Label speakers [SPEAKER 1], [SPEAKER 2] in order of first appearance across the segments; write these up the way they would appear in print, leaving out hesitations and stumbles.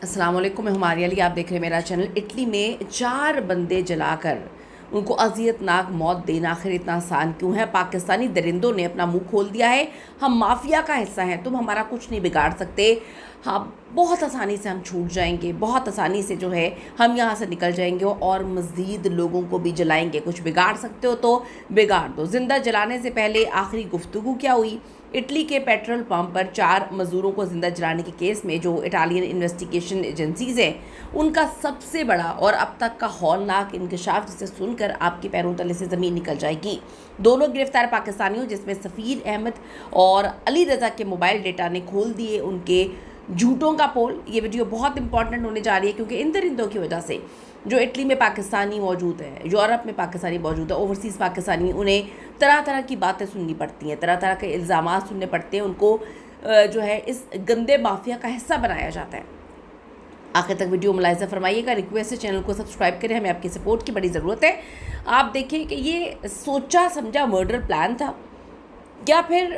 [SPEAKER 1] अस्सलाम वालेकुम, मैं हमारे अली, आप देख रहे हैं मेरा चैनल। इटली में 4 बंदे जलाकर उनको अजियतनाक मौत देना आखिर इतना आसान क्यों है? पाकिस्तानी दरिंदों ने अपना मुंह खोल दिया है। हम माफिया का हिस्सा हैं, तुम हमारा कुछ नहीं बिगाड़ सकते। हाँ, बहुत आसानी से हम छूट जाएंगे, बहुत आसानी से जो है हम यहाँ से निकल जाएंगे और मज़ीद लोगों को भी जलाएंगे। कुछ बिगाड़ सकते हो तो बिगाड़ दो। ज़िंदा जलाने से पहले आखिरी गुफ्तगू क्या हुई? इटली के पेट्रोल पंप पर 4 मज़दूरों को ज़िंदा जलाने के केस में जो इटालियन इन्वेस्टिगेशन एजेंसीज़ हैं, उनका सबसे बड़ा और अब तक का हौलनाक इंकशाफ, जिसे सुनकर आपके पैरों तले से ज़मीन निकल जाएगी। दोनों गिरफ्तार पाकिस्तानियों, जिसमें सफ़ीर अहमद और अली रज़ा के मोबाइल डेटा ने खोल दिए उनके झूठों का पोल। ये वीडियो बहुत इंपॉर्टेंट होने जा रही है क्योंकि इन दरिंदों की वजह से जो इटली में पाकिस्तानी मौजूद है, यूरोप में पाकिस्तानी मौजूद है, ओवरसीज़ पाकिस्तानी, उन्हें तरह तरह की बातें सुननी पड़ती हैं, तरह तरह के इल्ज़ामात सुनने पड़ते हैं। उनको जो है इस गंदे माफिया का हिस्सा बनाया जाता है। आखिर तक वीडियो मुलाहिजा फरमाइएगा। रिक्वेस्ट है चैनल को सब्सक्राइब करें, हमें आपकी सपोर्ट की बड़ी ज़रूरत है। आप देखें कि ये सोचा समझा मर्डर प्लान था या फिर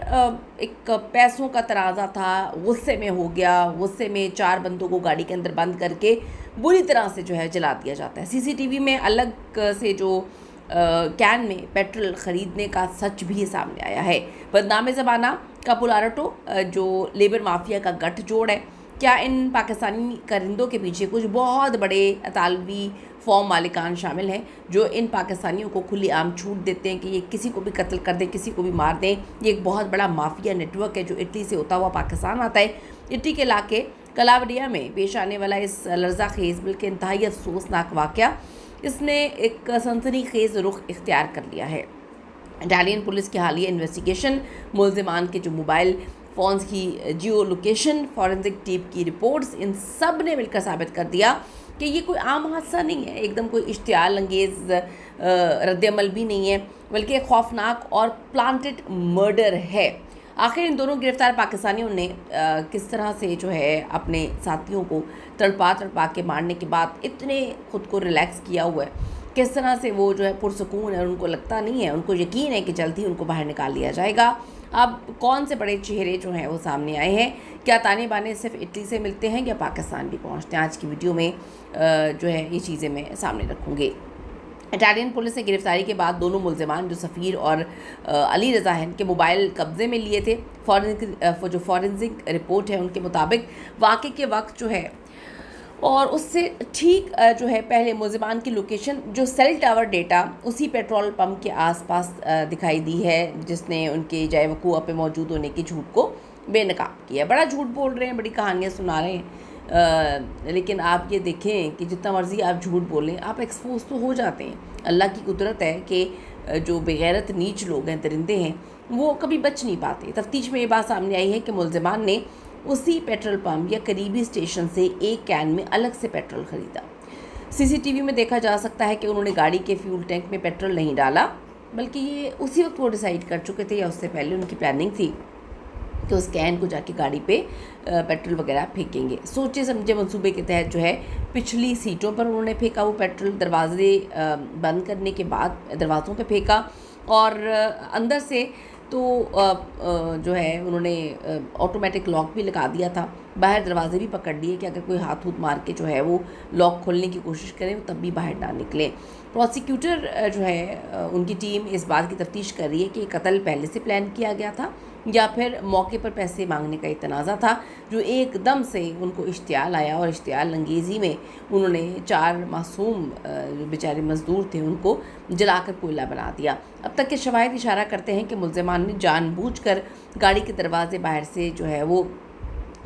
[SPEAKER 1] एक पैसों का तराजा था, गुस्से में हो गया। गुस्से में 4 बंदों को गाड़ी के अंदर बंद करके बुरी तरह से जो है जला दिया जाता है। सीसीटीवी में अलग से जो कैन में पेट्रोल ख़रीदने का सच भी सामने आया है। बदनाम ज़माना का पुलारटो जो लेबर माफिया का गठजोड़ है, क्या इन पाकिस्तानी करिंदों के पीछे कुछ बहुत बड़े अतालवी फॉर्म मालिकान शामिल हैं जो इन पाकिस्तानियों को खुली आम छूट देते हैं कि ये किसी को भी कत्ल कर दें, किसी को भी मार दें? ये एक बहुत बड़ा माफिया नेटवर्क है जो इटली से होता हुआ पाकिस्तान आता है। इटली के इलाके कलावडिया में पेश आने वाला इस लर्जा खेज बल्कि इंतहाई अफसोसनाक वाक़या, इसने एक सनसनीखेज़ रुख इख्तियार कर लिया है। इटालियन पुलिस की हालिया इन्वेस्टिगेशन, मुल्ज़िमान के जो मोबाइल फ़ोन्स की जियो लोकेशन, फॉरेंसिक टीम की रिपोर्ट्स, इन सब ने मिलकर साबित कर दिया कि ये कोई आम हादसा नहीं है, एकदम कोई इश्तियाल अंगेज़ रद्दअमल भी नहीं है, बल्कि एक खौफनाक और प्लांटेड मर्डर है। आखिर इन दोनों गिरफ्तार पाकिस्तानियों ने किस तरह से जो है अपने साथियों को तड़पा के मारने के बाद इतने खुद को रिलैक्स किया हुआ है, किस तरह से वो जो है पुरसकून है, उनको लगता नहीं है, उनको यकीन है कि जल्द ही उनको बाहर निकाल लिया जाएगा। अब कौन से बड़े चेहरे जो हैं वो सामने आए हैं? क्या ताने बाने सिर्फ इटली से मिलते हैं या पाकिस्तान भी पहुंचते हैं? आज की वीडियो में जो है ये चीज़ें मैं सामने रखूँगी। इटालियन पुलिस ने गिरफ्तारी के बाद दोनों मुल्ज़िमान जो सफ़ीर और अली रज़ा हैं के मोबाइल कब्ज़े में लिए थे। जो फॉरेंसिक रिपोर्ट है उनके मुताबिक वाक़े के वक्त जो है और उससे ठीक जो है पहले मुल्ज़िमान की लोकेशन, जो सेल टावर डेटा उसी पेट्रोल पंप के आसपास दिखाई दी है, जिसने उनके जाए वक़ूअ पे मौजूद होने की झूठ को बेनकाब किया। बड़ा झूठ बोल रहे हैं, बड़ी कहानियाँ सुना रहे हैं, लेकिन आप ये देखें कि जितना मर्ज़ी आप झूठ बोलें, आप एक्सपोज तो हो जाते हैं। अल्लाह की कुदरत है कि जो बेगैरत नीच लोग हैं, दरिंदे हैं, वो कभी बच नहीं पाते। तफ्तीश में ये बात सामने आई है कि मुल्ज़िमान ने उसी पेट्रोल पंप या करीबी स्टेशन से एक कैन में अलग से पेट्रोल ख़रीदा। सीसीटीवी में देखा जा सकता है कि उन्होंने गाड़ी के फ्यूल टैंक में पेट्रोल नहीं डाला, बल्कि ये उसी वक्त वो डिसाइड कर चुके थे या उससे पहले उनकी प्लानिंग थी कि उस कैन को जाके गाड़ी पे पेट्रोल वगैरह फेंकेंगे। सोचे समझे मंसूबे के तहत जो है पिछली सीटों पर उन्होंने फेंका वो पेट्रोल, दरवाजे बंद करने के बाद दरवाज़ों पे फेंका और अंदर से तो जो है उन्होंने ऑटोमेटिक लॉक भी लगा दिया था। बाहर दरवाजे भी पकड़ लिए कि अगर कोई हाथ हूथ मार के जो है वो लॉक खोलने की कोशिश करें तब भी बाहर ना निकले। प्रोसिक्यूटर जो है उनकी टीम इस बात की तफ्तीश कर रही है कि कत्ल पहले से प्लान किया गया था या फिर मौके पर पैसे मांगने का एक तनाज़ा था जो एकदम से उनको इश्तियाल आया और इश्तियाल अंगेज़ी में उन्होंने 4 मासूम जो बेचारे मज़दूर थे उनको जलाकर कोयला बना दिया। अब तक के शवाहिद इशारा करते हैं कि मुल्ज़िमान ने जानबूझकर गाड़ी के दरवाजे बाहर से जो है वो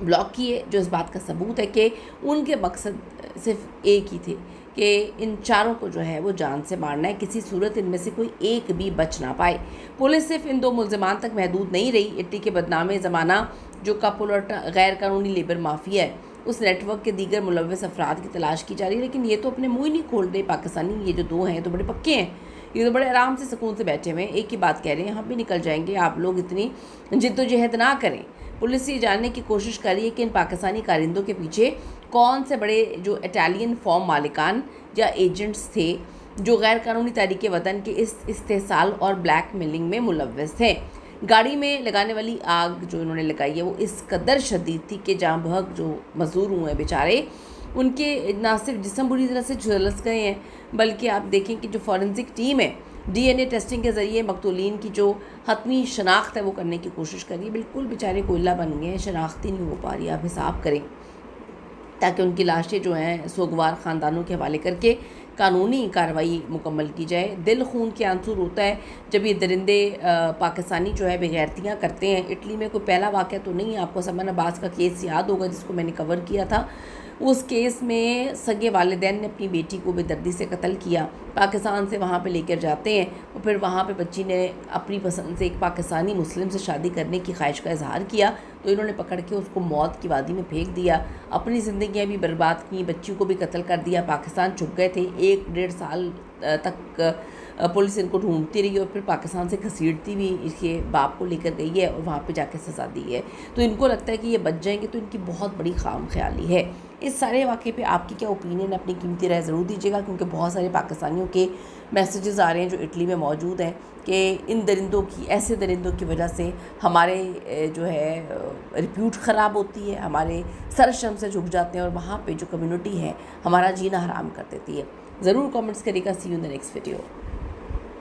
[SPEAKER 1] ब्लॉक किए, जो इस बात का सबूत है कि उनके मकसद सिर्फ एक ही थे कि इन 4 को जो है वो जान से मारना है, किसी सूरत इनमें से कोई एक भी बच ना पाए। पुलिस सिर्फ इन 2 मुल्ज़िमान तक महदूद नहीं रही। इटली के बदनाम ज़माना जो कापुलटा गैर कानूनी लेबर माफिया है, उस नेटवर्क के दीगर मुलव्वस अफराद की तलाश की जा रही है, लेकिन ये तो अपने मुँह ही नहीं खोल रहे पाकिस्तानी। ये जो 2 हैं तो बड़े पक्के हैं, ये तो बड़े आराम से सुकून से बैठे हुए हैं, एक ही बात कह रहे हैं, हम भी निकल जाएंगे, आप लोग इतनी जिद्दोजहद ना करें। पुलिस ये जानने की कोशिश कर रही है कि इन पाकिस्तानी कारिंदों के पीछे कौन से बड़े जो इटालियन फॉर्म मालिकान या एजेंट्स थे जो गैर कानूनी तरीके वतन के इस इस्तेसाल और ब्लैकमेलिंग में मुलव्वस थे। गाड़ी में लगाने वाली आग जो इन्होंने लगाई है वो इस कदर शदीद थी कि जहाँ बहक जो मज़दूर हुए हैं बेचारे, उनके ना सिर्फ जिस्म बुरी तरह से झुलस गए हैं, बल्कि आप देखें कि जो फॉरेंसिक टीम है डीएनए टेस्टिंग के ज़रिए मकतूलीन की जो हतमी शनाख्त है वो करने की कोशिश करिए। बिल्कुल बेचारे कोयला बन गए हैं, शनाख्त ही नहीं हो पा रही। आप हिसाब करें ताकि उनकी लाशें जो हैं सोगवार ख़ानदानों के हवाले करके कानूनी कार्रवाई मुकम्मल की जाए। दिल खून के आंसू रोता है जब ये दरिंदे पाकिस्तानी जो है बेगैरतियाँ करते हैं। इटली में कोई पहला वाक़या तो नहीं है, आपको समन अब्बास का केस याद होगा जिसको मैंने कवर किया था। उस केस में सगे वालिदैन ने अपनी बेटी को बेदर्दी से कत्ल किया, पाकिस्तान से वहाँ पे लेकर जाते हैं और फिर वहाँ पे बच्ची ने अपनी पसंद से एक पाकिस्तानी मुस्लिम से शादी करने की ख्वाहिश का इजहार किया, तो इन्होंने पकड़ के उसको मौत की वादी में फेंक दिया, अपनी ज़िंदगियाँ भी बर्बाद की, बच्ची को भी कत्ल कर दिया। पाकिस्तान छुप गए थे, 1-1.5 साल तक पुलिस इनको ढूंढती रही और फिर पाकिस्तान से घसीटती भी इसके बाप को लेकर गई है और वहाँ पे जाके सज़ा दी है। तो इनको लगता है कि ये बच जाएंगे, तो इनकी बहुत बड़ी खाम ख्याली है। इस सारे वाक़े पे आपकी क्या ओपिनियन, अपनी कीमती राय ज़रूर दीजिएगा, क्योंकि बहुत सारे पाकिस्तानियों के मैसेजेस आ रहे हैं जो इटली में मौजूद हैं कि इन दरिंदों की, ऐसे दरिंदों की वजह से हमारे जो है रिप्यूट ख़राब होती है, हमारे सर शर्म से झुक जाते हैं और वहाँ पे जो कम्युनिटी है हमारा जीना हराम कर देती है। ज़रूर कमेंट्स करिएगा। See you in the next video.